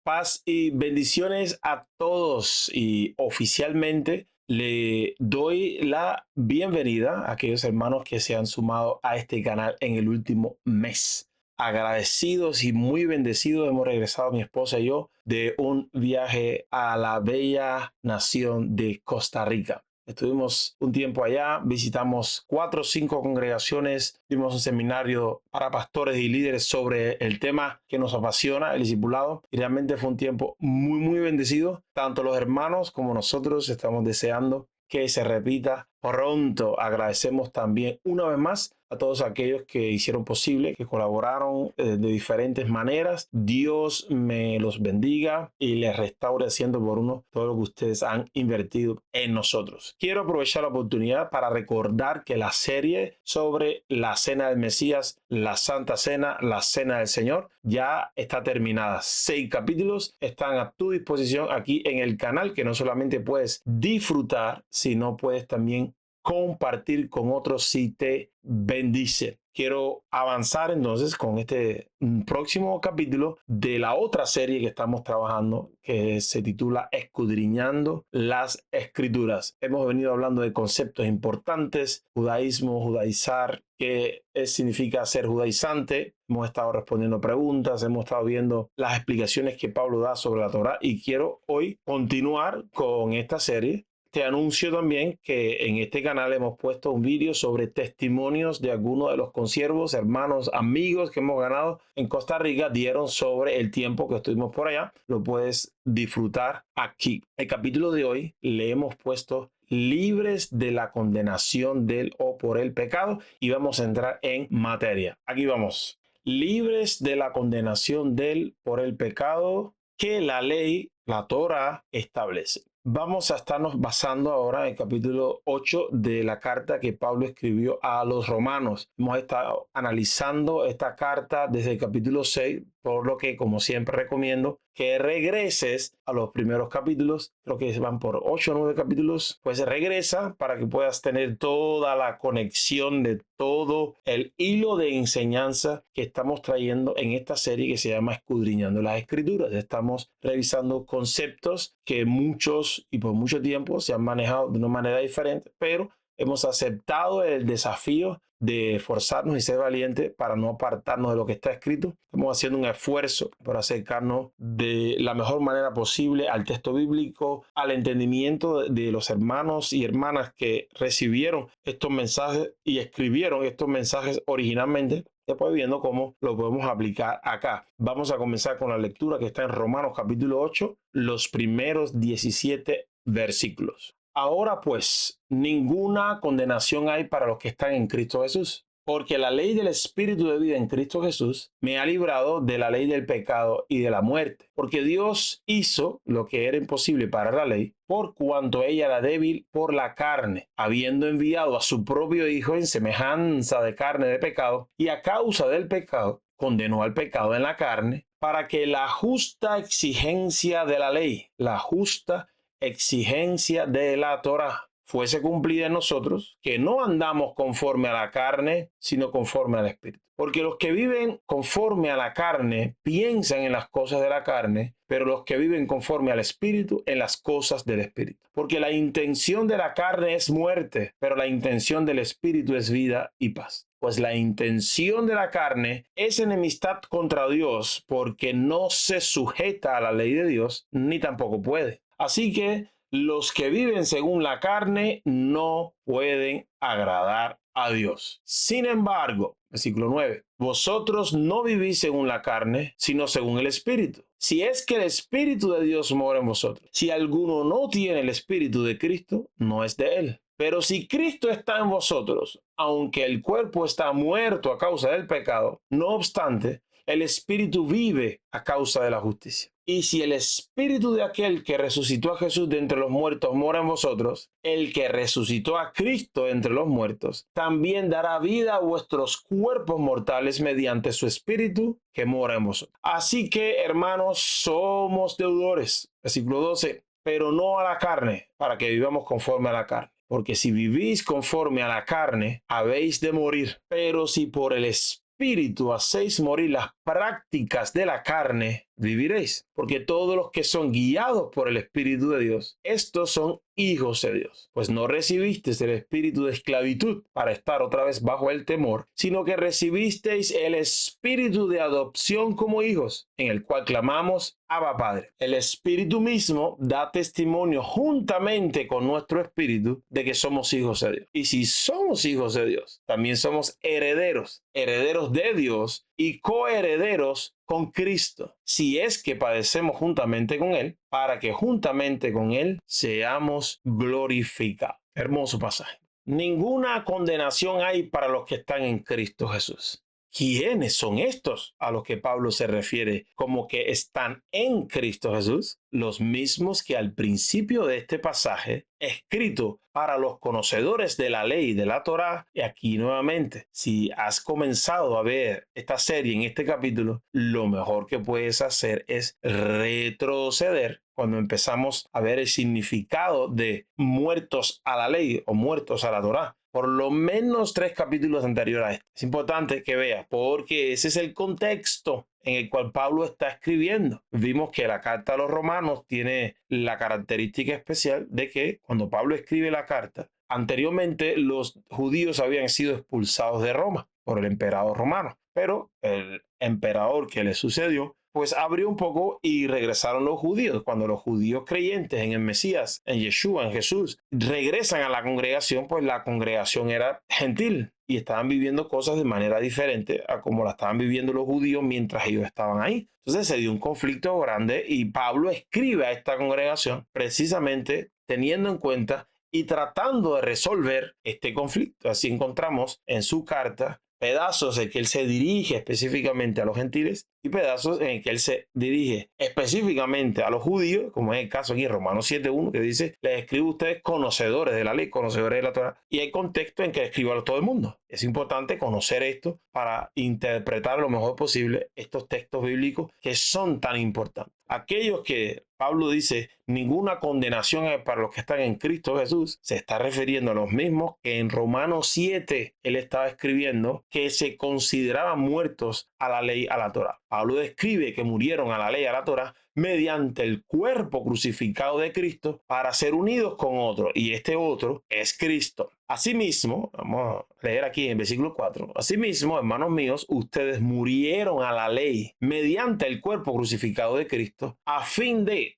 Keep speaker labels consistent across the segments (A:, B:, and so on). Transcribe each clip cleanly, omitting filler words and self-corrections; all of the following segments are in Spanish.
A: Paz y bendiciones a todos y oficialmente le doy la bienvenida a aquellos hermanos que se han sumado a este canal en el último mes. Agradecidos y muy bendecidos hemos regresado mi esposa y yo de un viaje a la bella nación de Costa Rica. Estuvimos un tiempo allá, visitamos 4 o 5 congregaciones, tuvimos un seminario para pastores y líderes sobre el tema que nos apasiona, el discipulado, y realmente fue un tiempo muy bendecido. Tanto los hermanos como nosotros estamos deseando que se repita pronto. Agradecemos también una vez más a todos aquellos que hicieron posible, que colaboraron de diferentes maneras. Dios me los bendiga y les restaure haciendo por uno todo lo que ustedes han invertido en nosotros. Quiero aprovechar la oportunidad para recordar que la serie sobre la Cena del Mesías, la Santa Cena, la Cena del Señor, ya está terminada. 6 capítulos están a tu disposición aquí en el canal, que no solamente puedes disfrutar, sino puedes también compartir con otros si te bendice. Quiero avanzar entonces con este próximo capítulo de la otra serie que estamos trabajando, que se titula Escudriñando las Escrituras. Hemos venido hablando de conceptos importantes: judaísmo, judaizar, qué significa ser judaizante. Hemos estado respondiendo preguntas, hemos estado viendo las explicaciones que Pablo da sobre la Torá y quiero hoy continuar con esta serie. Te anuncio también que en este canal hemos puesto un vídeo sobre testimonios de algunos de los consiervos, hermanos, amigos que hemos ganado en Costa Rica, dieron sobre el tiempo que estuvimos por allá. Lo puedes disfrutar aquí. El capítulo de hoy le hemos puesto libres de la condenación del o por el pecado y vamos a entrar en materia. Aquí vamos. Libres de la condenación del por el pecado que la ley, la Torá, establece. Vamos a estarnos basando ahora en el capítulo 8 de la carta que Pablo escribió a los romanos. Hemos estado analizando esta carta desde el capítulo 6, por lo que, como siempre, recomiendo que regreses a los primeros capítulos. Creo que van por 8 o 9 capítulos. Pues regresa para que puedas tener toda la conexión de todo el hilo de enseñanza que estamos trayendo en esta serie que se llama Escudriñando las Escrituras. Estamos revisando conceptos que muchos y por mucho tiempo se han manejado de una manera diferente, pero hemos aceptado el desafío de esforzarnos y ser valientes para no apartarnos de lo que está escrito. Estamos haciendo un esfuerzo por acercarnos de la mejor manera posible al texto bíblico, al entendimiento de los hermanos y hermanas que recibieron estos mensajes y escribieron estos mensajes originalmente. Después viendo cómo lo podemos aplicar acá. Vamos a comenzar con la lectura que está en Romanos capítulo 8, los primeros 17 versículos. Ahora pues, ninguna condenación hay para los que están en Cristo Jesús, porque la ley del Espíritu de vida en Cristo Jesús me ha librado de la ley del pecado y de la muerte, porque Dios hizo lo que era imposible para la ley, por cuanto ella era débil por la carne, habiendo enviado a su propio Hijo en semejanza de carne de pecado, y a causa del pecado condenó al pecado en la carne, para que la justa exigencia de la ley, la justa exigencia de la Torá, fuese cumplida en nosotros, que no andamos conforme a la carne, sino conforme al Espíritu. Porque los que viven conforme a la carne piensan en las cosas de la carne, pero los que viven conforme al Espíritu en las cosas del Espíritu. Porque la intención de la carne es muerte, pero la intención del Espíritu es vida y paz. Pues la intención de la carne es enemistad contra Dios, porque no se sujeta a la ley de Dios, ni tampoco puede. Así que los que viven según la carne no pueden agradar a Dios. Sin embargo, versículo 9, vosotros no vivís según la carne, sino según el Espíritu. Si es que el Espíritu de Dios mora en vosotros. Si alguno no tiene el Espíritu de Cristo, no es de él. Pero si Cristo está en vosotros, aunque el cuerpo está muerto a causa del pecado, no obstante, el Espíritu vive a causa de la justicia. Y si el Espíritu de aquel que resucitó a Jesús de entre los muertos mora en vosotros, el que resucitó a Cristo de entre los muertos, también dará vida a vuestros cuerpos mortales mediante su Espíritu que mora en vosotros. Así que, hermanos, somos deudores. Versículo 12. Pero no a la carne, para que vivamos conforme a la carne. Porque si vivís conforme a la carne, habéis de morir. Pero si por el Espíritu hacéis morir las prácticas de la carne, viviréis. Porque todos los que son guiados por el Espíritu de Dios, estos son hijos de Dios. Pues no recibisteis el espíritu de esclavitud para estar otra vez bajo el temor, sino que recibisteis el espíritu de adopción como hijos, en el cual clamamos: Abba, Padre. El Espíritu mismo da testimonio juntamente con nuestro espíritu de que somos hijos de Dios. Y si somos hijos de Dios, también somos herederos, herederos de Dios y coherederos con Cristo, si es que padecemos juntamente con Él, para que juntamente con Él seamos glorificados. Hermoso pasaje. Ninguna condenación hay para los que están en Cristo Jesús. ¿Quiénes son estos a los que Pablo se refiere como que están en Cristo Jesús? Los mismos que al principio de este pasaje, escrito para los conocedores de la ley de la Torá. Y aquí nuevamente, si has comenzado a ver esta serie en este capítulo, lo mejor que puedes hacer es retroceder cuando empezamos a ver el significado de muertos a la ley o muertos a la Torá. Por lo menos 3 capítulos anteriores a este. Es importante que veas, porque ese es el contexto en el cual Pablo está escribiendo. Vimos que la carta a los romanos tiene la característica especial de que cuando Pablo escribe la carta, anteriormente los judíos habían sido expulsados de Roma por el emperador romano, pero el emperador que le sucedió pues abrió un poco y regresaron los judíos. Cuando los judíos creyentes en el Mesías, en Yeshua, en Jesús, regresan a la congregación, pues la congregación era gentil y estaban viviendo cosas de manera diferente a como la estaban viviendo los judíos mientras ellos estaban ahí. Entonces se dio un conflicto grande y Pablo escribe a esta congregación precisamente teniendo en cuenta y tratando de resolver este conflicto. Así encontramos en su carta pedazos en que él se dirige específicamente a los gentiles y pedazos en que él se dirige específicamente a los judíos, como es el caso aquí en Romanos 7.1, que dice: les escribo a ustedes conocedores de la ley, conocedores de la Torá. Y hay contexto en que escribo a todo el mundo. Es importante conocer esto para interpretar lo mejor posible estos textos bíblicos que son tan importantes. Aquellos que Pablo dice ninguna condenación es para los que están en Cristo Jesús, se está refiriendo a los mismos que en Romanos 7 él estaba escribiendo que se consideraban muertos a la ley, a la Torá. Pablo describe que murieron a la ley, a la Torá, mediante el cuerpo crucificado de Cristo para ser unidos con otro, y este otro es Cristo. Asimismo, vamos a leer aquí en versículo 4, asimismo, hermanos míos, ustedes murieron a la ley mediante el cuerpo crucificado de Cristo a fin de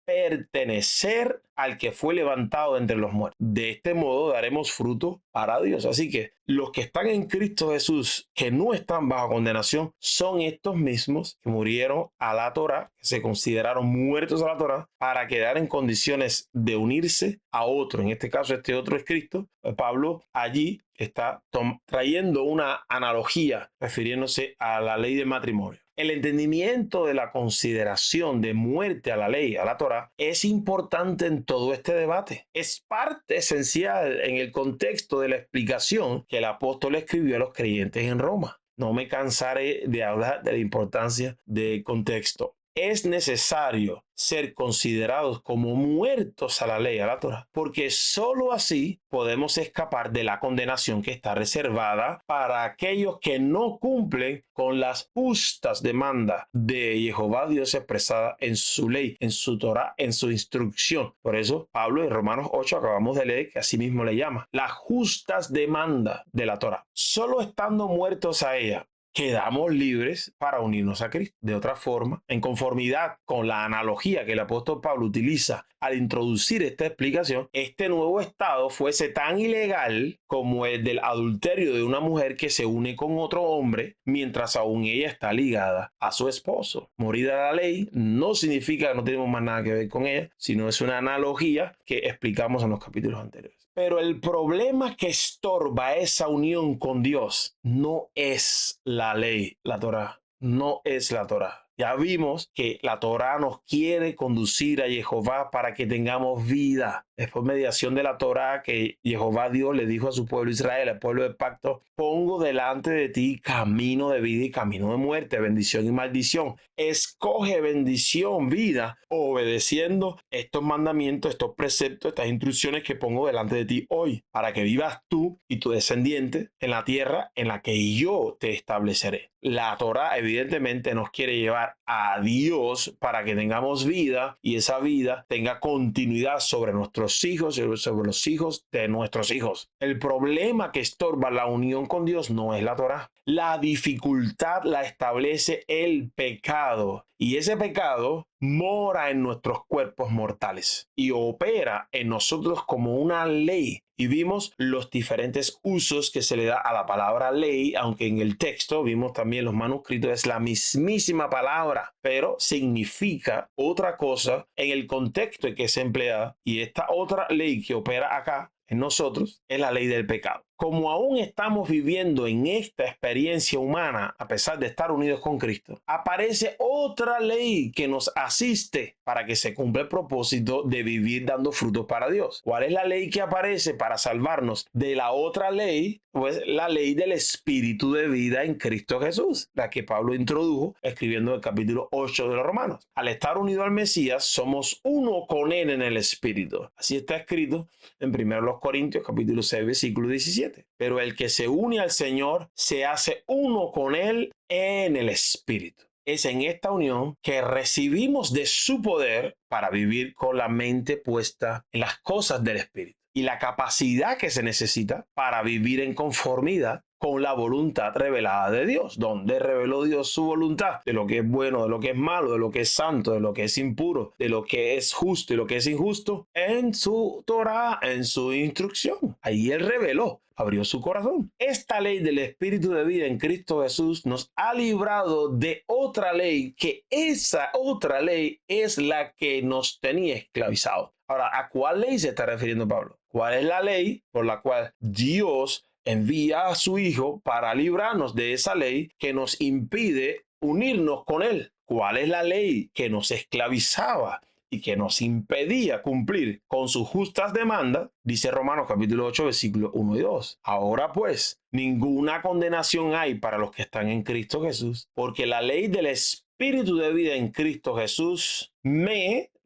A: pertenecer al que fue levantado entre los muertos. De este modo daremos fruto para Dios. Así que los que están en Cristo Jesús, que no están bajo condenación, son estos mismos que murieron a la Torá, que se consideraron muertos a la Torá, para quedar en condiciones de unirse a otro. En este caso, este otro es Cristo. Pablo allí está trayendo una analogía refiriéndose a la ley del matrimonio. El entendimiento de la consideración de muerte a la ley, a la Torá, es importante en todo este debate. Es parte esencial en el contexto de la explicación que el apóstol escribió a los creyentes en Roma. No me cansaré de hablar de la importancia del contexto. Es necesario ser considerados como muertos a la ley, a la Torá, porque sólo así podemos escapar de la condenación que está reservada para aquellos que no cumplen con las justas demandas de Jehová Dios expresada en su ley, en su Torá, en su instrucción. Por eso Pablo en Romanos 8 acabamos de leer que así mismo le llama las justas demandas de la Torá. Solo estando muertos a ella quedamos libres para unirnos a Cristo. De otra forma, en conformidad con la analogía que el apóstol Pablo utiliza al introducir esta explicación, este nuevo estado fuese tan ilegal como el del adulterio de una mujer que se une con otro hombre mientras aún ella está ligada a su esposo. Morir a la ley no significa que no tenemos más nada que ver con ella, sino es una analogía que explicamos en los capítulos anteriores. Pero el problema que estorba esa unión con Dios no es la ley, la Torá, no es la Torá. Ya vimos que la Torá nos quiere conducir a Jehová para que tengamos vida. es por mediación de la Torá que Jehová Dios le dijo a su pueblo Israel, al pueblo del pacto: pongo delante de ti camino de vida y camino de muerte, bendición y maldición. Escoge bendición, vida, obedeciendo estos mandamientos, estos preceptos, estas instrucciones que pongo delante de ti hoy, para que vivas tú y tu descendiente en la tierra en la que yo te estableceré. La Torá evidentemente nos quiere llevar a Dios para que tengamos vida y esa vida tenga continuidad sobre nuestros hijos y sobre los hijos de nuestros hijos. El problema que estorba la unión con Dios no es la Torá. La dificultad la establece el pecado, y ese pecado mora en nuestros cuerpos mortales y opera en nosotros como una ley. Y vimos los diferentes usos que se le da a la palabra ley, aunque en el texto vimos también los manuscritos, es la mismísima palabra, pero significa otra cosa en el contexto en que se emplea. Y esta otra ley que opera acá en nosotros es la ley del pecado. Como aún estamos viviendo en esta experiencia humana, a pesar de estar unidos con Cristo, aparece otra ley que nos asiste para que se cumpla el propósito de vivir dando frutos para Dios. ¿Cuál es la ley que aparece para salvarnos de la otra ley? Pues la ley del espíritu de vida en Cristo Jesús, la que Pablo introdujo escribiendo el capítulo 8 de los Romanos. Al estar unido al Mesías, somos uno con él en el espíritu. Así está escrito en 1 Corintios capítulo 6 versículo 17. Pero el que se une al Señor se hace uno con él en el espíritu. Es en esta unión que recibimos de su poder para vivir con la mente puesta en las cosas del espíritu y la capacidad que se necesita para vivir en conformidad con la voluntad revelada de Dios, donde reveló Dios su voluntad de lo que es bueno, de lo que es malo, de lo que es santo, de lo que es impuro, de lo que es justo y lo que es injusto, en su Torá, en su instrucción. Ahí él reveló, abrió su corazón. Esta ley del espíritu de vida en Cristo Jesús nos ha librado de otra ley, que esa otra ley es la que nos tenía esclavizados. Ahora, ¿a cuál ley se está refiriendo Pablo? ¿Cuál es la ley por la cual Dios envía a su Hijo para librarnos de esa ley que nos impide unirnos con Él? ¿Cuál es la ley que nos esclavizaba y que nos impedía cumplir con sus justas demandas? Dice Romanos capítulo 8, versículos 1 y 2. Ahora pues, ninguna condenación hay para los que están en Cristo Jesús, porque la ley del Espíritu de vida en Cristo Jesús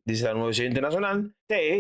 A: dice la Nueva Versión Internacional,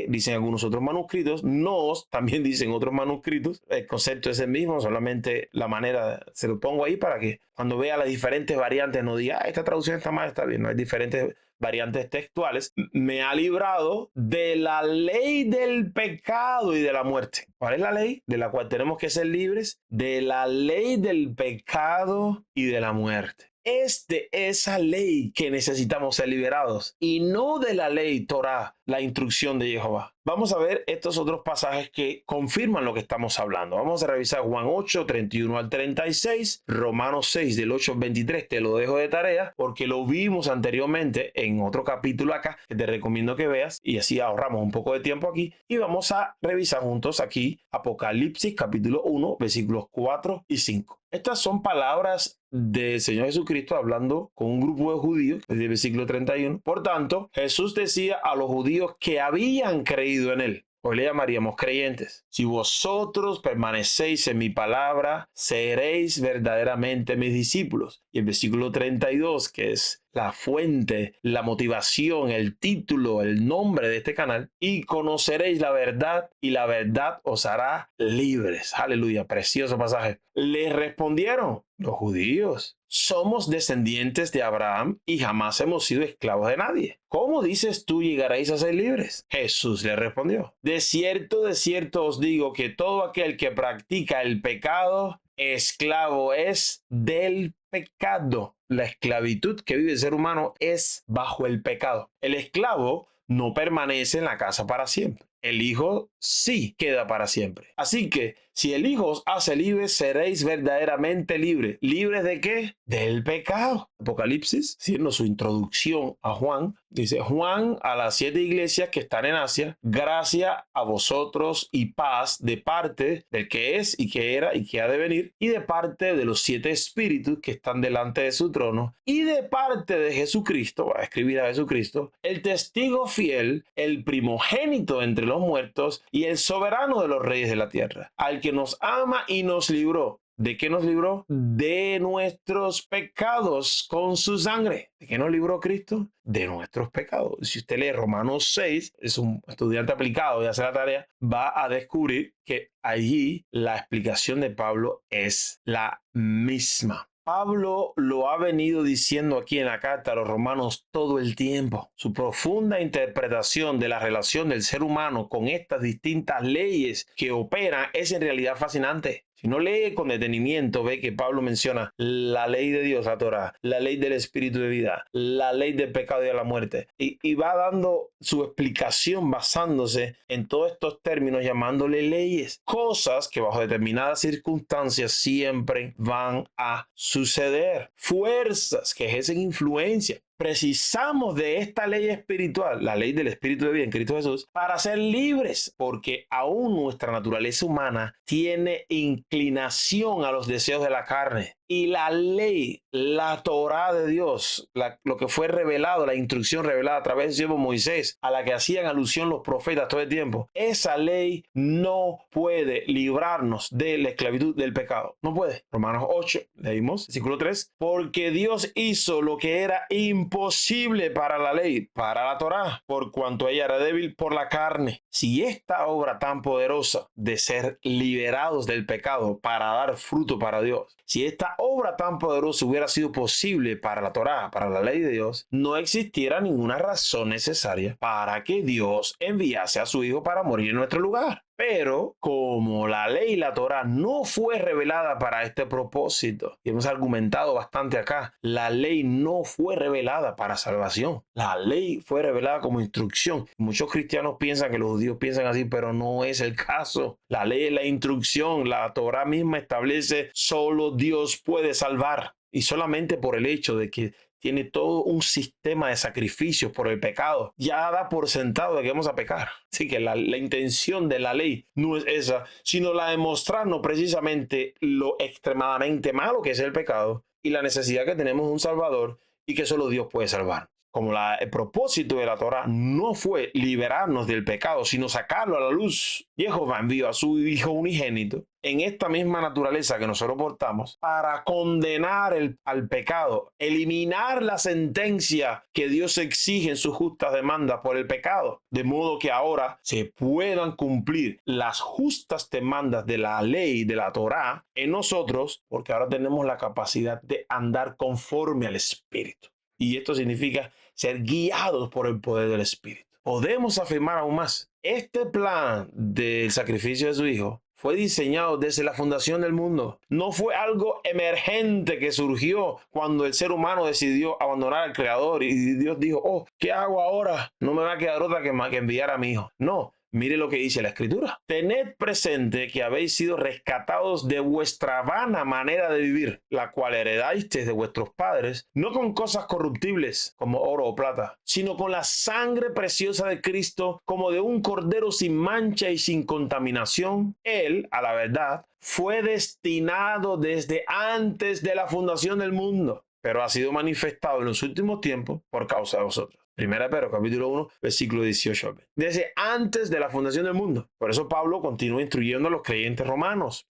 A: dicen algunos otros manuscritos, nos, también dicen otros manuscritos, el concepto es el mismo, solamente la manera, se lo pongo ahí para que cuando vea las diferentes variantes no diga, esta traducción está mal, está bien, no hay diferentes variantes textuales, me ha librado de la ley del pecado y de la muerte. ¿Cuál es la ley de la cual tenemos que ser libres? De la ley del pecado y de la muerte. Es de esa ley que necesitamos ser liberados y no de la ley Torá, la instrucción de Jehová. Vamos a ver estos otros pasajes que confirman lo que estamos hablando. Vamos a revisar Juan 8, 31 al 36, Romanos 6, del 8 al 23. Te lo dejo de tarea porque lo vimos anteriormente en otro capítulo acá que te recomiendo que veas y así ahorramos un poco de tiempo aquí. Y vamos a revisar juntos aquí Apocalipsis capítulo 1, versículos 4 y 5. Estas son palabras del Señor Jesucristo hablando con un grupo de judíos, desde el versículo 31. Por tanto, Jesús decía a los judíos que habían creído en él. Hoy le llamaríamos creyentes. Si vosotros permanecéis en mi palabra, seréis verdaderamente mis discípulos. Y el versículo 32, que es la fuente, la motivación, el título, el nombre de este canal, y conoceréis la verdad y la verdad os hará libres. Aleluya, precioso pasaje. Les respondieron los judíos: somos descendientes de Abraham y jamás hemos sido esclavos de nadie. ¿Cómo dices tú llegaréis a ser libres? Jesús le respondió: de cierto os digo que todo aquel que practica el pecado, esclavo es del pecado. La esclavitud que vive el ser humano es bajo el pecado. El esclavo no permanece en la casa para siempre. El hijo sí queda para siempre. Así que Si el Hijo os hace libres, seréis verdaderamente libres. ¿Libres de qué? Del pecado. Apocalipsis, siendo su introducción a Juan, dice: Juan a las 7 iglesias que están en Asia, gracia a vosotros y paz de parte del que es y que era y que ha de venir, y de parte de los 7 espíritus que están delante de su trono, y de parte de Jesucristo, va a escribir a Jesucristo, el testigo fiel, el primogénito entre los muertos y el soberano de los reyes de la tierra, al que nos ama y nos libró. ¿De qué nos libró? De nuestros pecados con su sangre. ¿De qué nos libró Cristo? De nuestros pecados. Si usted lee Romanos 6, es un estudiante aplicado y hace la tarea, va a descubrir que allí la explicación de Pablo es la misma. Pablo lo ha venido diciendo aquí en la carta a los romanos todo el tiempo. Su profunda interpretación de la relación del ser humano con estas distintas leyes que operan es en realidad fascinante. Si no lee con detenimiento, ve que Pablo menciona la ley de Dios, la Torá, la ley del espíritu de vida, la ley del pecado y de la muerte. Y va dando su explicación basándose en todos estos términos, llamándole leyes. Cosas que bajo determinadas circunstancias siempre van a suceder. Fuerzas que ejercen influencia. Precisamos de esta ley espiritual, la ley del Espíritu de vida en Cristo Jesús, para ser libres, porque aún nuestra naturaleza humana tiene inclinación a los deseos de la carne. Y la ley, la Torá de Dios, lo que fue revelado, la instrucción revelada a través del siervo Moisés, a la que hacían alusión los profetas todo el tiempo, esa ley no puede librarnos de la esclavitud del pecado. No puede. Romanos 8, leímos, versículo 3, porque Dios hizo lo que era imposible para la ley, para la Torá, por cuanto ella era débil por la carne. Si esta obra tan poderosa de ser liberados del pecado para dar fruto para Dios, si esta obra tan poderosa hubiera sido posible para la Torá, para la ley de Dios, no existiera ninguna razón necesaria para que Dios enviase a su Hijo para morir en nuestro lugar. Pero como la ley y la Torá no fue revelada para este propósito, y hemos argumentado bastante acá, la ley no fue revelada para salvación. La ley fue revelada como instrucción. Muchos cristianos piensan que los judíos piensan así, pero no es el caso. La ley es la instrucción. La Torá misma establece solo Dios puede salvar. Y solamente por el hecho de que tiene todo un sistema de sacrificios por el pecado, ya da por sentado de que vamos a pecar. Así que la intención de la ley no es esa, sino la de mostrarnos precisamente lo extremadamente malo que es el pecado y la necesidad que tenemos de un Salvador y que solo Dios puede salvar. Como el propósito de la Torá no fue liberarnos del pecado, sino sacarlo a la luz, Jehová envió a su Hijo unigénito en esta misma naturaleza que nosotros portamos para condenar al pecado, eliminar la sentencia que Dios exige en sus justas demandas por el pecado, de modo que ahora se puedan cumplir las justas demandas de la ley de la Torá en nosotros, porque ahora tenemos la capacidad de andar conforme al Espíritu. Y esto significa ser guiados por el poder del Espíritu. Podemos afirmar aún más. Este plan del sacrificio de su Hijo fue diseñado desde la fundación del mundo. No fue algo emergente que surgió cuando el ser humano decidió abandonar al Creador y Dios dijo: oh, ¿qué hago ahora? No me va a quedar otra que enviar a mi Hijo. No. Mire lo que dice la Escritura. Tened presente que habéis sido rescatados de vuestra vana manera de vivir, la cual heredasteis de vuestros padres, no con cosas corruptibles como oro o plata, sino con la sangre preciosa de Cristo, como de un cordero sin mancha y sin contaminación. Él, a la verdad, fue destinado desde antes de la fundación del mundo, pero ha sido manifestado en los últimos tiempos por causa de vosotros. Primera Pedro, capítulo 1, versículo 18. Desde antes de la fundación del mundo. Por eso Pablo continúa instruyendo a los creyentes romanos.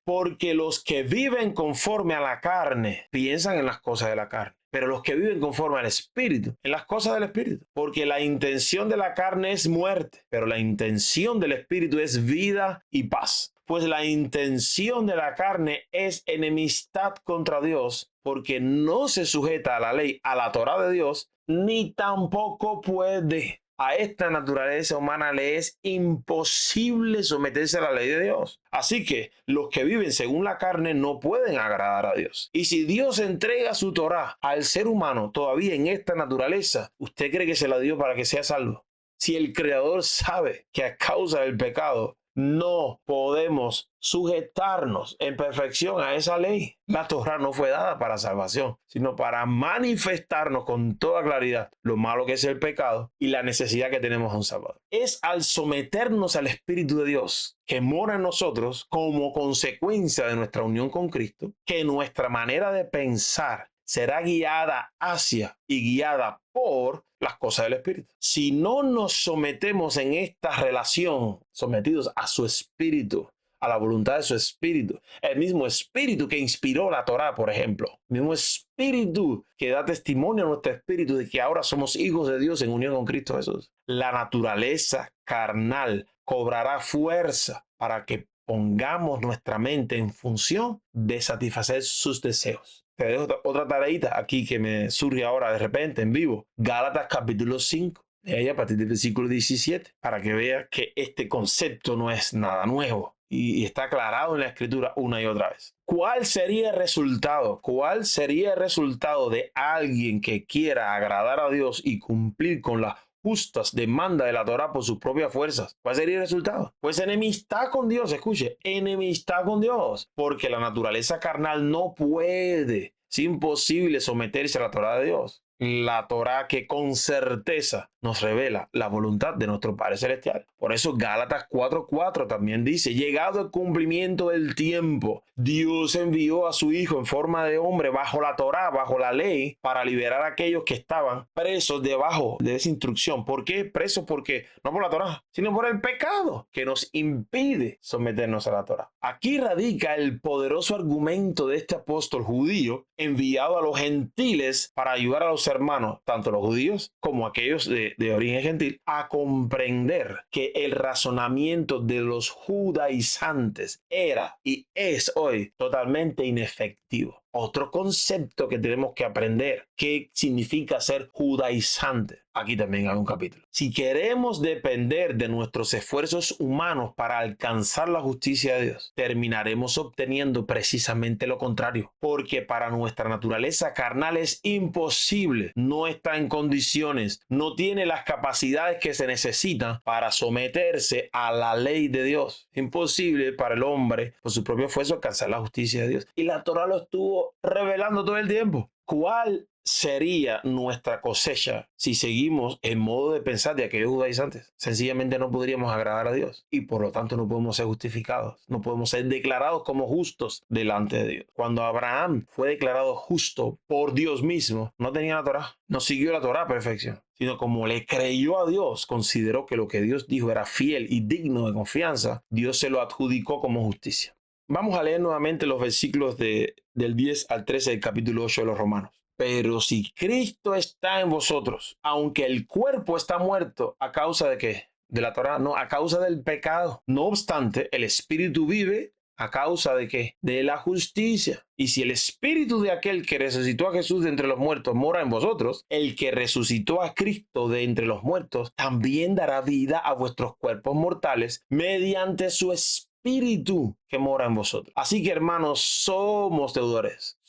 A: Porque los que viven conforme a la carne piensan en las cosas de la carne, pero los que viven conforme al Espíritu, en las cosas del Espíritu. Porque la intención de la carne es muerte, pero la intención del Espíritu es vida y paz. Pues la intención de la carne es enemistad contra Dios, porque no se sujeta a la ley, a la Torá de Dios, ni tampoco puede. A esta naturaleza humana le es imposible someterse a la ley de Dios. Así que los que viven según la carne no pueden agradar a Dios. Y si Dios entrega su Torá al ser humano todavía en esta naturaleza, ¿usted cree que se la dio para que sea salvo? Si el Creador sabe que a causa del pecado no podemos sujetarnos en perfección a esa ley. La Torá no fue dada para salvación, sino para manifestarnos con toda claridad lo malo que es el pecado y la necesidad que tenemos de un Salvador. Es al someternos al Espíritu de Dios que mora en nosotros como consecuencia de nuestra unión con Cristo, que nuestra manera de pensar será guiada hacia y guiada por las cosas del Espíritu. Si no nos sometemos en esta relación, sometidos a su Espíritu, a la voluntad de su Espíritu, el mismo Espíritu que inspiró la Torá, por ejemplo, el mismo Espíritu que da testimonio a nuestro espíritu de que ahora somos hijos de Dios en unión con Cristo Jesús, la naturaleza carnal cobrará fuerza para que pongamos nuestra mente en función de satisfacer sus deseos. Te dejo otra tareita aquí que me surge ahora de repente en vivo. Gálatas capítulo 5, de ahí a partir del versículo 17, para que veas que este concepto no es nada nuevo y está aclarado en la Escritura una y otra vez. ¿Cuál sería el resultado? ¿Cuál sería el resultado de alguien que quiera agradar a Dios y cumplir con las justas demandas de la Torá por sus propias fuerzas? ¿Cuál sería el resultado? Pues enemistad con Dios, escuche, enemistad con Dios, porque la naturaleza carnal no puede, es imposible someterse a la Torá de Dios. La Torá que con certeza nos revela la voluntad de nuestro Padre Celestial. Por eso Gálatas 4:4 también dice, llegado el cumplimiento del tiempo, Dios envió a su Hijo en forma de hombre bajo la Torá, bajo la ley, para liberar a aquellos que estaban presos debajo de esa instrucción. ¿Por qué presos? Porque no por la Torá, sino por el pecado que nos impide someternos a la Torá. Aquí radica el poderoso argumento de este apóstol judío enviado a los gentiles para ayudar a los hermanos, tanto los judíos como aquellos de origen gentil, a comprender que el razonamiento de los judaizantes era y es hoy totalmente inefectivo. Otro concepto que tenemos que aprender, ¿qué significa ser judaizante? Aquí también hay un capítulo. Si queremos depender de nuestros esfuerzos humanos para alcanzar la justicia de Dios, terminaremos obteniendo precisamente lo contrario, porque para nuestra naturaleza carnal es imposible, no está en condiciones, no tiene las capacidades que se necesitan para someterse a la ley de Dios. Imposible para el hombre, por su propio esfuerzo, alcanzar la justicia de Dios. Y la Torá lo estuvo revelando todo el tiempo. ¿Cuál sería nuestra cosecha si seguimos el modo de pensar de aquellos judaizantes? Sencillamente no podríamos agradar a Dios y por lo tanto no podemos ser justificados, no podemos ser declarados como justos delante de Dios. Cuando Abraham fue declarado justo por Dios mismo, no tenía la Torá, no siguió la Torá a perfección, sino como le creyó a Dios, consideró que lo que Dios dijo era fiel y digno de confianza, Dios se lo adjudicó como justicia. Vamos a leer nuevamente los versículos del 10 al 13 del capítulo 8 de los Romanos. Pero si Cristo está en vosotros, aunque el cuerpo está muerto, ¿a causa de qué? De la Torá, no, a causa del pecado. No obstante, el espíritu vive ¿a causa de qué? De la justicia. Y si el espíritu de aquel que resucitó a Jesús de entre los muertos mora en vosotros, el que resucitó a Cristo de entre los muertos también dará vida a vuestros cuerpos mortales mediante su espíritu que mora en vosotros. Así que, hermanos, somos deudores,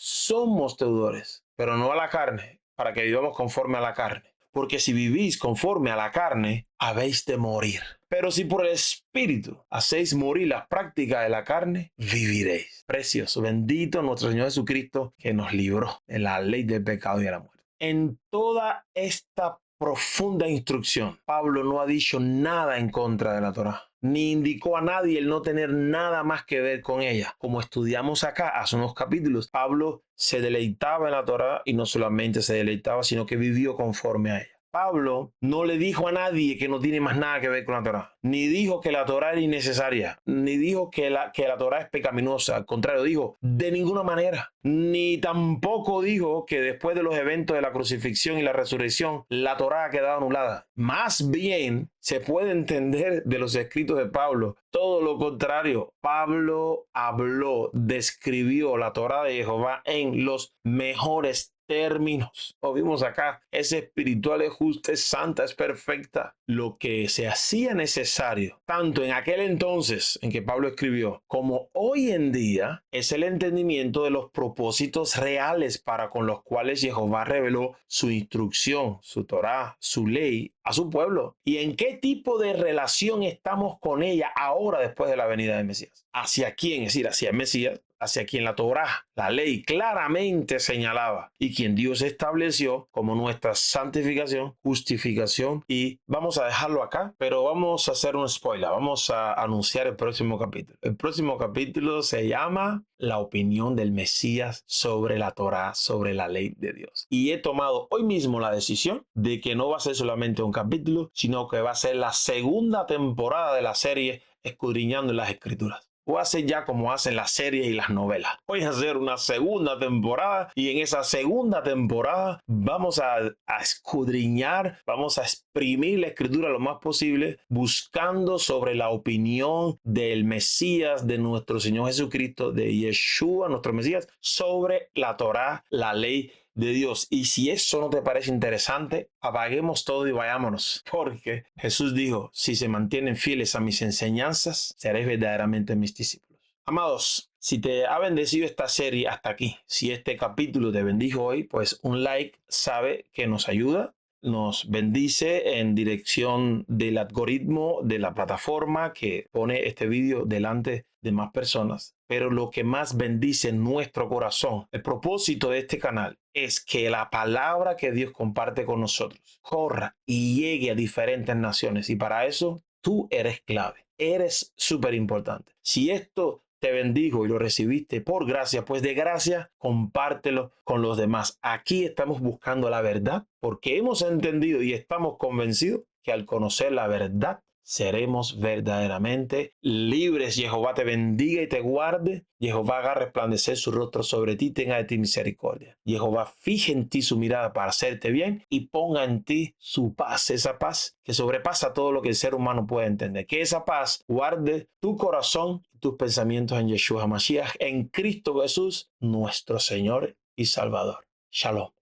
A: pero no a la carne, para que vivamos conforme a la carne. Porque si vivís conforme a la carne, habéis de morir. Pero si por el Espíritu hacéis morir las prácticas de la carne, viviréis. Precioso, bendito nuestro Señor Jesucristo, que nos libró de la ley del pecado y de la muerte. En toda esta profunda instrucción, Pablo no ha dicho nada en contra de la Torá, ni indicó a nadie el no tener nada más que ver con ella. Como estudiamos acá hace unos capítulos, Pablo se deleitaba en la Torá y no solamente se deleitaba, sino que vivió conforme a ella. Pablo no le dijo a nadie que no tiene más nada que ver con la Torá, ni dijo que la Torá era innecesaria, ni dijo que la Torá es pecaminosa. Al contrario, dijo de ninguna manera. Ni tampoco dijo que después de los eventos de la crucifixión y la resurrección, la Torá ha quedado anulada. Más bien, se puede entender de los escritos de Pablo todo lo contrario. Pablo habló, describió la Torá de Jehová en los mejores términos. Lo vimos acá, es espiritual, es justa, es santa, es perfecta. Lo que se hacía necesario, tanto en aquel entonces en que Pablo escribió, como hoy en día, es el entendimiento de los propósitos reales para con los cuales Jehová reveló su instrucción, su Torá, su ley a su pueblo. ¿Y en qué tipo de relación estamos con ella ahora después de la venida del Mesías? ¿Hacia quién? Es decir, hacia el Mesías, hacia quien la Torá, la ley, claramente señalaba y quien Dios estableció como nuestra santificación, justificación. Y vamos a dejarlo acá, pero vamos a hacer un spoiler, vamos a anunciar el próximo capítulo. El próximo capítulo se llama La opinión del Mesías sobre la Torá, sobre la ley de Dios. Y he tomado hoy mismo la decisión de que no va a ser solamente un capítulo, sino que va a ser la segunda temporada de la serie Escudriñando las Escrituras. Voy a hacer ya como hacen las series y las novelas. Voy a hacer una segunda temporada y en esa segunda temporada vamos a escudriñar, vamos a exprimir la escritura lo más posible, buscando sobre la opinión del Mesías, de nuestro Señor Jesucristo, de Yeshua, nuestro Mesías, sobre la Torá, la ley de Dios. Y si eso no te parece interesante, apaguemos todo y vayámonos, porque Jesús dijo, si se mantienen fieles a mis enseñanzas, seréis verdaderamente mis discípulos. Amados, si te ha bendecido esta serie hasta aquí, si este capítulo te bendijo hoy, pues un like sabe que nos ayuda, nos bendice en dirección del algoritmo de la plataforma que pone este vídeo delante de más personas. Pero lo que más bendice nuestro corazón, el propósito de este canal, es que la palabra que Dios comparte con nosotros corra y llegue a diferentes naciones. Y para eso tú eres clave, eres súper importante. Si esto te bendijo y lo recibiste por gracia, pues de gracia compártelo con los demás. Aquí estamos buscando la verdad porque hemos entendido y estamos convencidos que al conocer la verdad seremos verdaderamente libres. Jehová te bendiga y te guarde. Jehová haga resplandecer su rostro sobre ti, tenga de ti misericordia. Jehová fije en ti su mirada para hacerte bien y ponga en ti su paz, esa paz que sobrepasa todo lo que el ser humano puede entender. Que esa paz guarde tu corazón y tus pensamientos en Yeshua HaMashiach, en Cristo Jesús, nuestro Señor y Salvador. Shalom.